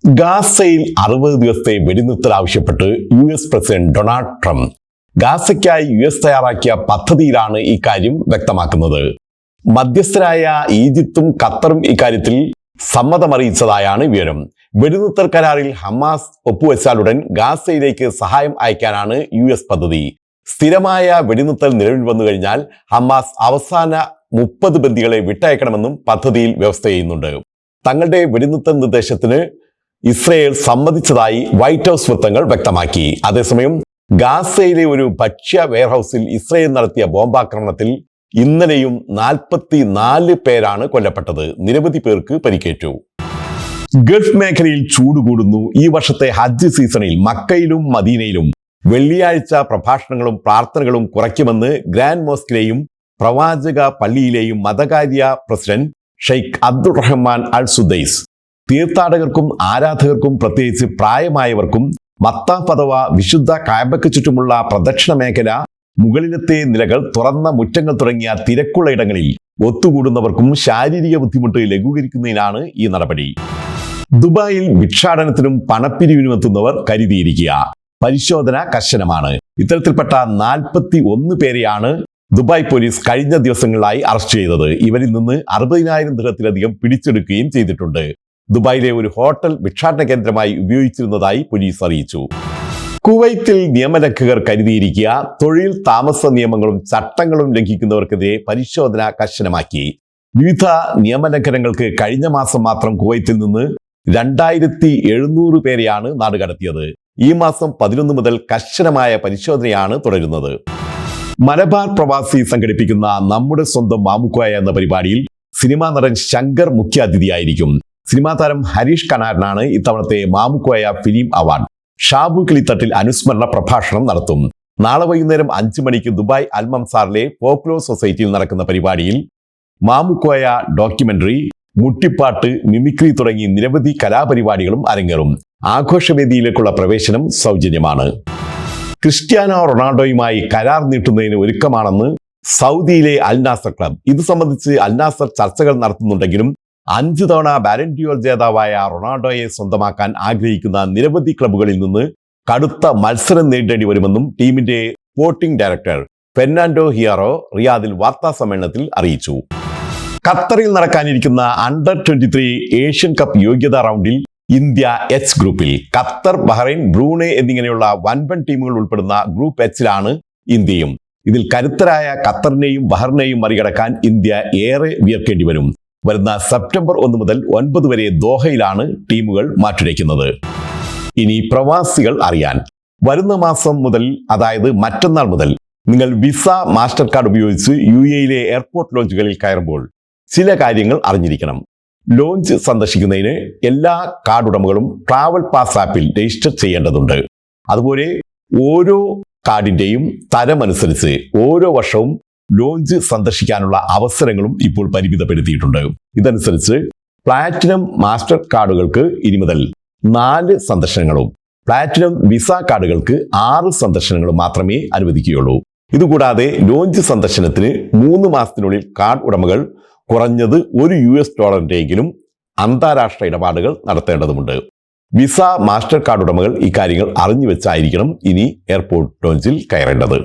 ഗാസയിൽ 60 ദിവസത്തെ വെടിനിർത്തൽ ആവശ്യപ്പെട്ട് US പ്രസിഡന്റ് ഡൊണാൾഡ് ട്രംപ് ഗാസയ്ക്കായി US തയ്യാറാക്കിയ പദ്ധതിയിലാണ് ഇക്കാര്യം വ്യക്തമാക്കുന്നത്. മധ്യസ്ഥരായ ഈജിപ്തും ഖത്തറും ഇക്കാര്യത്തിൽ സമ്മതമറിയിച്ചതായാണ് വിവരം. വെടിനിർത്തൽ കരാറിൽ ഹമാസ് ഒപ്പുവെച്ചാലുടൻ ഗാസയിലേക്ക് സഹായം അയക്കാനാണ് US പദ്ധതി. സ്ഥിരമായ വെടിനിർത്തൽ നിലവിൽ വന്നു കഴിഞ്ഞാൽ ഹമാസ് അവസാന 30 ബന്ദികളെ വിട്ടയക്കണമെന്നും പദ്ധതിയിൽ വ്യവസ്ഥ ചെയ്യുന്നുണ്ട്. തങ്ങളുടെ വെടിനിർത്തൽ നിർദ്ദേശത്തിന് ഇസ്രയേൽ സമ്മതിച്ചതായി വൈറ്റ് ഹൗസ് വൃത്തങ്ങൾ വ്യക്തമാക്കി. അതേസമയം ഗാസയിലെ ഒരു ഭക്ഷ്യ വെയർഹൌസിൽ ഇസ്രയേൽ നടത്തിയ ബോംബാക്രമണത്തിൽ ഇന്നലെയും 44 പേരാണ് കൊല്ലപ്പെട്ടത്. നിരവധി പേർക്ക് പരിക്കേറ്റു. ഗൾഫ് മേഖലയിൽ ചൂട് കൂടുന്നു. ഈ വർഷത്തെ ഹജ്ജ് സീസണിൽ മക്കയിലും മദീനയിലും വെള്ളിയാഴ്ച പ്രഭാഷണങ്ങളും പ്രാർത്ഥനകളും കുറയ്ക്കുമെന്ന് ഗ്രാൻഡ് മോസ്കിലെയും പ്രവാചക പള്ളിയിലെയും മതകാര്യ പ്രസിഡന്റ് ഷെയ്ഖ് അബ്ദുറഹ്മാൻ അൽ സുദൈസ് തീർത്ഥാടകർക്കും ആരാധകർക്കും പ്രത്യേകിച്ച് പ്രായമായവർക്കും മത്താഫ് അഥവാ വിശുദ്ധ കാബയ്ക്ക് ചുറ്റുമുള്ള പ്രദക്ഷിണ മേഖല, മുകളിലത്തെ നിലകൾ, തുറന്ന മുറ്റങ്ങൾ തുടങ്ങിയ തിരക്കുള്ള ഇടങ്ങളിൽ ഒത്തുകൂടുന്നവർക്കും ശാരീരിക ബുദ്ധിമുട്ട് ലഘൂകരിക്കുന്നതിനാണ് ഈ നടപടി. ദുബായിൽ ഭിക്ഷാടനത്തിനും പണപ്പിരിവിനും എത്തുന്നവർ കരുതിയിരിക്കുക. പരിശോധന കർശനമാണ്. ഇത്തരത്തിൽപ്പെട്ട 41 പേരെയാണ് ദുബായ് പോലീസ് കഴിഞ്ഞ ദിവസങ്ങളിലായി അറസ്റ്റ് ചെയ്തത്. ഇവരിൽ നിന്ന് 60,000 ദിർഹത്തിലധികം പിടിച്ചെടുക്കുകയും ചെയ്തിട്ടുണ്ട്. ദുബായിലെ ഒരു ഹോട്ടൽ ഭിക്ഷാടന കേന്ദ്രമായി ഉപയോഗിച്ചിരുന്നതായി പോലീസ് അറിയിച്ചു. കുവൈത്തിൽ നിയമലംഘകർ കരുതിയിരിക്കുക. തൊഴിൽ താമസ നിയമങ്ങളും ചട്ടങ്ങളും ലംഘിക്കുന്നവർക്കെതിരെ പരിശോധന കർശനമാക്കി. വിവിധ നിയമലംഘനങ്ങൾക്ക് കഴിഞ്ഞ മാസം മാത്രം കുവൈത്തിൽ നിന്ന് 2700 പേരെയാണ് നാടുകടത്തിയത്. ഈ മാസം 11 മുതൽ കർശനമായ പരിശോധനയാണ് തുടരുന്നത്. മലബാർ പ്രവാസി സംഘടിപ്പിക്കുന്ന നമ്മുടെ സ്വന്തം മാമുക്കോയ എന്ന പരിപാടിയിൽ സിനിമാ നടൻ ശങ്കർ മുഖ്യ അതിഥിയായിരിക്കും. സിനിമാ താരം ഹരീഷ് കനാരനാണ് ഇത്തവണത്തെ മാമുക്കോയ ഫിലിം അവാർഡ്. ഷാബു കിളിത്തട്ടിൽ അനുസ്മരണ പ്രഭാഷണം നടത്തും. നാളെ വൈകുന്നേരം 5 മണിക്ക് ദുബായ് അൽമംസാറിലെ ഫോക്ലോർ സൊസൈറ്റിയിൽ നടക്കുന്ന പരിപാടിയിൽ മാമുക്കോയ ഡോക്യുമെന്ററി, മുട്ടിപ്പാട്ട്, മിമിക്രി തുടങ്ങി നിരവധി കലാപരിപാടികളും അരങ്ങേറും. ആഘോഷവേദിയിലേക്കുള്ള പ്രവേശനം സൗജന്യമാണ്. ക്രിസ്ത്യാനോ റൊണാൾഡോയുമായി കരാർ നീട്ടുന്നതിന് ഒരുക്കമാണെന്ന് സൗദിയിലെ അൽ നാസർ ക്ലബ്. ഇത് സംബന്ധിച്ച് അൽ നാസർ ചർച്ചകൾ നടത്തുന്നുണ്ടെങ്കിലും 5 തവണ ബാലൻഡിയോർ ജേതാവായ റൊണാൾഡോയെ സ്വന്തമാക്കാൻ ആഗ്രഹിക്കുന്ന നിരവധി ക്ലബ്ബുകളിൽ നിന്ന് കടുത്ത മത്സരം നേരിടേണ്ടി വരുമെന്നും ടീമിന്റെ സ്പോർട്ടിംഗ് ഡയറക്ടർ ഫെർണാണ്ടോ ഹിയാറോ റിയാദിൽ വാർത്താ സമ്മേളനത്തിൽ അറിയിച്ചു. ഖത്തറിൽ നടക്കാനിരിക്കുന്ന അണ്ടർ 23 ഏഷ്യൻ കപ്പ് യോഗ്യതാ റൗണ്ടിൽ ഇന്ത്യ എച്ച് ഗ്രൂപ്പിൽ. ഖത്തർ, ബഹ്റൈൻ, ബ്രൂണൈ എന്നിങ്ങനെയുള്ള വൻപൻ ടീമുകൾ ഉൾപ്പെടുന്ന ഗ്രൂപ്പ് എച്ചിലാണ് ഇന്ത്യയും. ഇതിൽ കരുത്തരായ ഖത്തറിനെയും ബഹ്റിനെയും മറികടക്കാൻ ഇന്ത്യ ഏറെ വിയർക്കേണ്ടി വരും. വരുന്ന സെപ്റ്റംബർ 1 മുതൽ 9 വരെ ദോഹയിലാണ് ടീമുകൾ മാറ്റുരയ്ക്കുന്നത്. ഇനി പ്രവാസികൾ അറിയാൻ, വരുന്ന മാസം മുതൽ, അതായത് മറ്റന്നാൾ മുതൽ നിങ്ങൾ വിസ, മാസ്റ്റർ കാർഡ് ഉപയോഗിച്ച് UAE എയർപോർട്ട് ലോഞ്ചുകളിൽ കയറുമ്പോൾ ചില കാര്യങ്ങൾ അറിഞ്ഞിരിക്കണം. ലോഞ്ച് സന്ദർശിക്കുന്നതിന് എല്ലാ കാർഡ് ഉടമകളും ട്രാവൽ പാസ് ആപ്പിൽ രജിസ്റ്റർ ചെയ്യേണ്ടതുണ്ട്. അതുപോലെ ഓരോ കാർഡിന്റെയും തരമനുസരിച്ച് ഓരോ വർഷവും ലോഞ്ച് സന്ദർശിക്കാനുള്ള അവസരങ്ങളും ഇപ്പോൾ പരിമിതപ്പെടുത്തിയിട്ടുണ്ട്. ഇതനുസരിച്ച് പ്ലാറ്റിനം മാസ്റ്റർ കാർഡുകൾക്ക് ഇനി മുതൽ 4 സന്ദർശനങ്ങളും പ്ലാറ്റിനം വിസ കാർഡുകൾക്ക് 6 സന്ദർശനങ്ങളും മാത്രമേ അനുവദിക്കുകയുള്ളൂ. ഇതുകൂടാതെ ലോഞ്ച് സന്ദർശനത്തിന് 3 മാസത്തിനുള്ളിൽ കാർഡ് ഉടമകൾ കുറഞ്ഞത് $1 അന്താരാഷ്ട്ര ഇടപാടുകൾ നടത്തേണ്ടതുണ്ട്. വിസ, മാസ്റ്റർ കാർഡ് ഉടമകൾ ഇക്കാര്യങ്ങൾ അറിഞ്ഞു വെച്ചായിരിക്കണം ഇനി എയർപോർട്ട് ലോഞ്ചിൽ കയറേണ്ടത്.